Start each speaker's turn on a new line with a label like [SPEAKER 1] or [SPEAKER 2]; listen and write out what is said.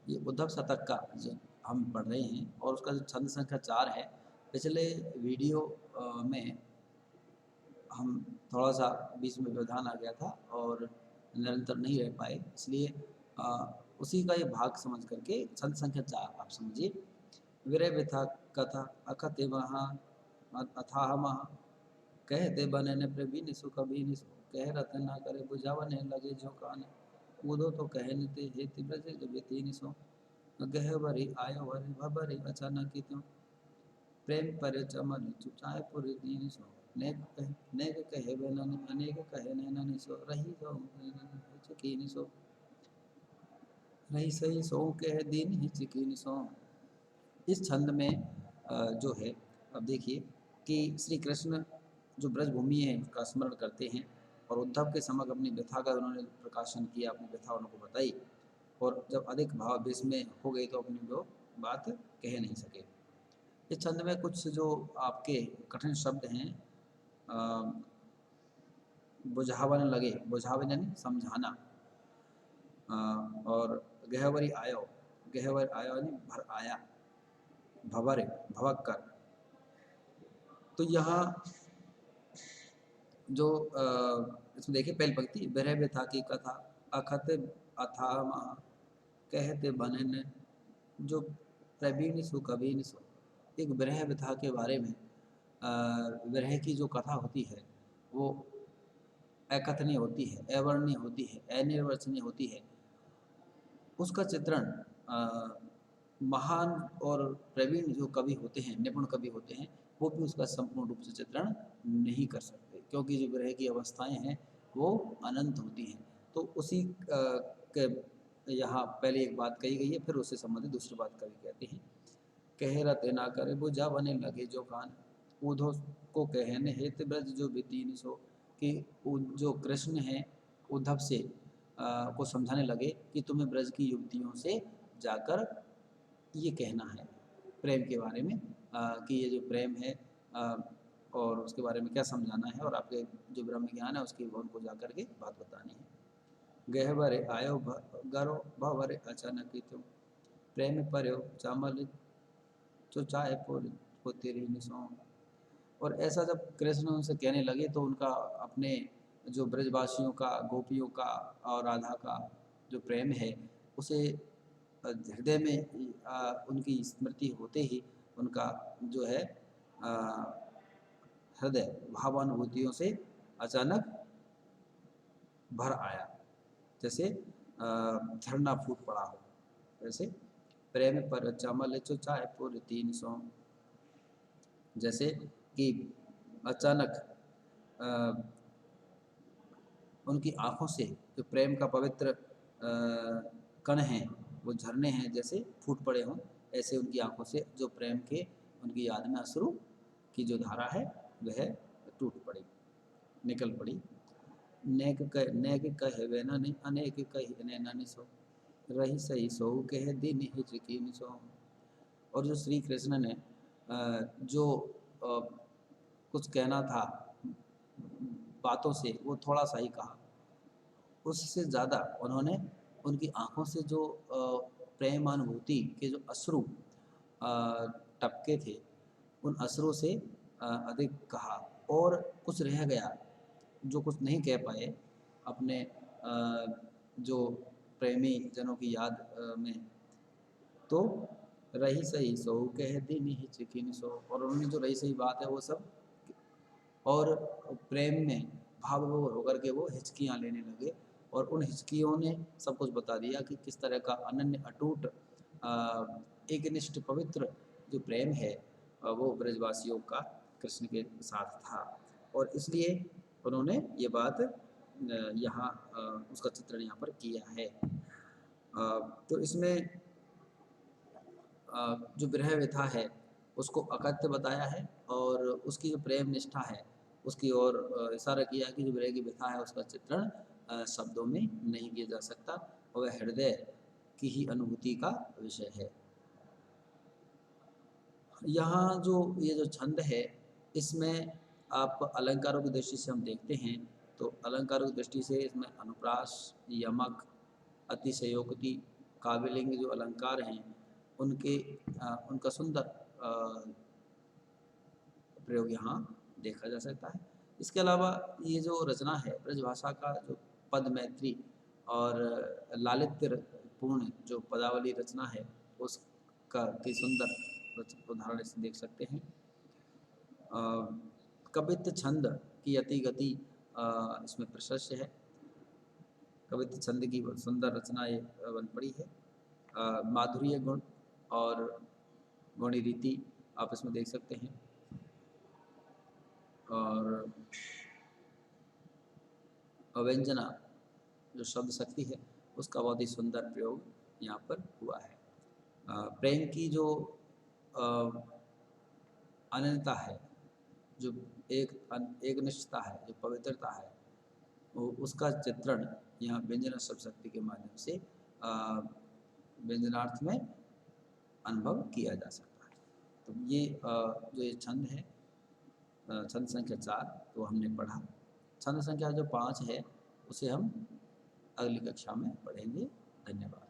[SPEAKER 1] ये उद्धव शतक का जो हम पढ़ रहे हैं और उसका जो छंद संख्या 4 है, पिछले वीडियो में हम थोड़ा-सा बीच में व्यवधान आ गया था और निरंतर नहीं रह पाए, इसलिए उसी का ये भाग समझ करके छंद संख्या 4 आप समझिए। विरह विथा कथा अकथ महा अथाह महा कहते बने न प्रवीण सो कभी निसो कह रत ना करे बुझावने लगे जो कान कूदो तो कहन ते हेति ब्रज जब तीन सो गहवरी आयो वरी भबरी अचानक त्यों प्रेम पर चमन चुचाए पुर दीन सो नेक कहे बेनन अनेक कहे नैनन सो रही सो हिचकीन सो रही सही सो कह दीन हिचकीन सो। इस छंद में जो है, अब देखिए कि श्री कृष्ण जो ब्रजभूमि है उसका स्मरण करते हैं और उद्धव के समक्ष अपनी व्यथा का उन्होंने प्रकाशन किया, अपनी व्यथा उनको बताई और जब अधिक भावावेश में हो गए तो अपनी वो बात कह नहीं सके। इस छंद में कुछ जो आपके कठिन शब्द हैं, बुझावन लगे, बुझावन यानी समझाना, और गहवर आयो यानी भर आया, भवर भवक कर। तो यहाँ जो इसमें देखिए पहली पंक्ति, विरह व्यथा की कथा अखत अथाह महा कहते बनन जो प्रवीण सु कबीन सो। एक विरह व्यथा के बारे में, विरह की जो कथा होती है वो अकथनीय होती है, अवर्णनीय होती है, अनिर्वचनीय होती है। उसका चित्रण महान और प्रवीण जो कवि होते हैं, निपुण कवि होते हैं, वो भी उसका संपूर्ण रूप से चित्रण नहीं कर सकते, क्योंकि जो विरह की अवस्थाएं हैं वो अनंत होती हैं। तो उसी के यहाँ पहले एक बात कही गई है, फिर उससे संबंधित दूसरी बात कवि कहते हैं। कह रते ना करे बुझा बने लगे जो कान ऊधो को कहने हेत ब्रज जो बितीन सो। कि जो कृष्ण हैं उद्धव से को समझाने लगे कि तुम्हें ब्रज की युवतियों से जाकर ये कहना है प्रेम के बारे में, कि ये जो प्रेम है और उसके बारे में क्या समझाना है और आपके जो ब्रह्म ज्ञान है उसकी उनको जाकर के बात बतानी है। गहवरे आयो गरो भवरे अचानक त्यों प्रेम पर्यो चामल तो चाहे तेरी निसो। और ऐसा जब कृष्ण उनसे कहने लगे तो उनका अपने जो ब्रजवासियों का, गोपियों का और राधा का जो प्रेम है उसे हृदय में उनकी स्मृति होते ही उनका जो है हृदय भावानुभूतियों से अचानक भर आया, जैसे झरना फूट पड़ा हो वैसे। प्रेम पर चमल चाहे पुर तीन सौ, जैसे कि अचानक उनकी आँखों से जो प्रेम का पवित्र कण हैं, वो झरने हैं जैसे फूट पड़े हों, ऐसे उनकी आँखों से जो प्रेम के उनकी याद में अश्रु की जो धारा है वह टूट पड़ी, निकल पड़ी। नेक कहे वे नहीं अनेक कहे नैना सो रही सही सो कहे दिन हिचकीन सो। और जो श्री कृष्ण ने जो कुछ कहना था बातों से वो थोड़ा सा ही कहा, उससे ज़्यादा उन्होंने उनकी आँखों से जो प्रेमानुभूति के जो अश्रु टपके थे उन अश्रुओं से अधिक कहा। और कुछ रह गया जो कुछ नहीं कह पाए अपने जो प्रेमी जनों की याद में, तो रही सही सो कह दिन हिचकिन सो। और उन्होंने जो रही सही बात है वो सब, और प्रेम में भाव विभोर होकर के वो हिचकियाँ लेने लगे और उन हिचकियों ने सब कुछ बता दिया कि किस तरह का अनन्य अटूट एकनिष्ठ पवित्र जो प्रेम है वो ब्रजवासियों का कृष्ण के साथ था। और इसलिए उन्होंने ये बात यहाँ उसका चित्रण यहाँ पर किया है। तो इसमें जो विरह व्यथा है उसको अकथ्य बताया है और उसकी जो प्रेम निष्ठा है उसकी ओर इशारा किया कि जो विरह की व्यथा है उसका चित्रण शब्दों में नहीं किया जा सकता और वह हृदय की ही अनुभूति का विषय है। यहाँ जो ये जो छंद है इसमें आप अलंकारों की दृष्टि से हम देखते हैं तो अलंकारों की दृष्टि से इसमें अनुप्रास, यमक, अतिशयोक्ति काव्यलिंग जो अलंकार हैं उनके उनका सुंदर प्रयोग यहाँ देखा जा सकता है। इसके अलावा ये जो रचना है ब्रजभाषा का जो पद मैत्री और लालित्य पूर्ण जो पदावली रचना है उसका की सुंदर उदाहरण इसमें देख सकते हैं। कवित्त छंद की अति गति इसमें प्रशस्य है। कवित्त छंद की सुंदर रचना ये बन पड़ी है। माधुर्य गुण और गुणी रीति आप इसमें देख सकते हैं। और अव्यंजना जो शब्द शक्ति है उसका बहुत ही सुंदर प्रयोग यहाँ पर हुआ है। प्रेम की जो अनन्यता है, जो एक निष्ठता है, जो पवित्रता है, वो उसका चित्रण यहाँ व्यंजना शब्द शक्ति के माध्यम से व्यंजनार्थ में अनुभव किया जा सकता है। तो ये जो ये छंद है, छंद संख्या 4 तो हमने पढ़ा। छंद संख्या जो 5 है उसे हम अगली कक्षा में पढ़ेंगे। धन्यवाद।